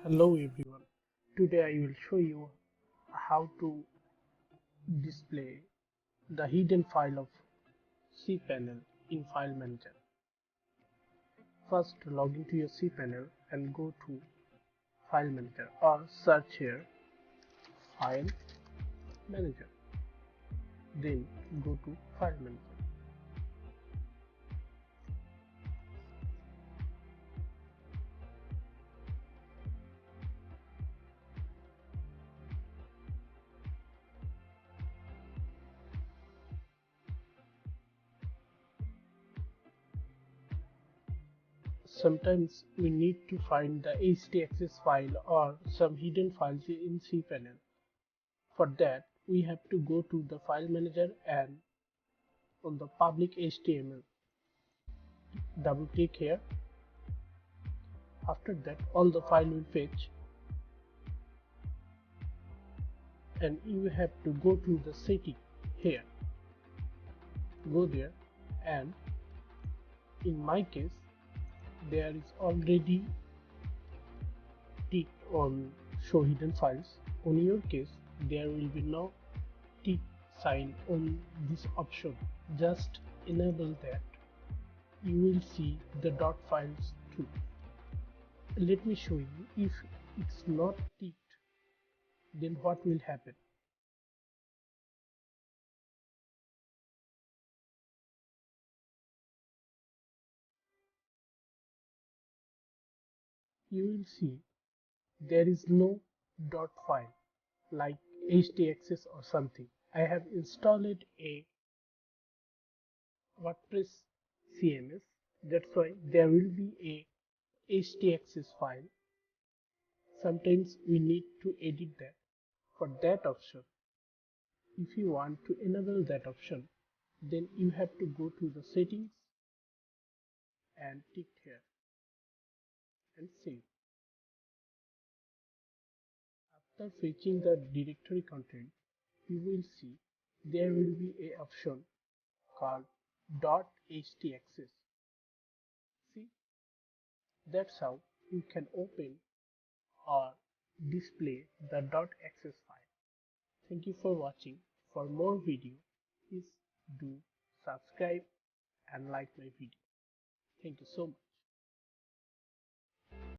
Hello everyone. Today I will show you how to display the hidden file of cPanel in File Manager. First, log into your cPanel and go to File Manager or search here File Manager. Then go to File Manager. Sometimes we need to find the htaccess file or some hidden files in cPanel. For that, we have to go to the File Manager and on the public HTML. Double click here. After that, all the file will fetch and you have to go to the setting here. Go there, and in my case there is already tick on show hidden files. On your case there will be no tick sign on this option. Just enable that. You will see the dot files too. Let me show you. If it's not ticked, then what will happen? You will see there is no dot file like htaccess or something. I have installed a WordPress CMS. That's why there will be a htaccess file. Sometimes we need to edit that. For that option, if you want to enable that option, then you have to go to the settings and tick here and save. After fetching the directory content, you will see there will be a option called .htaccess. See, that's how you can open or display the .access file. Thank you for watching. For more video, please do subscribe and like my video. Thank you so much.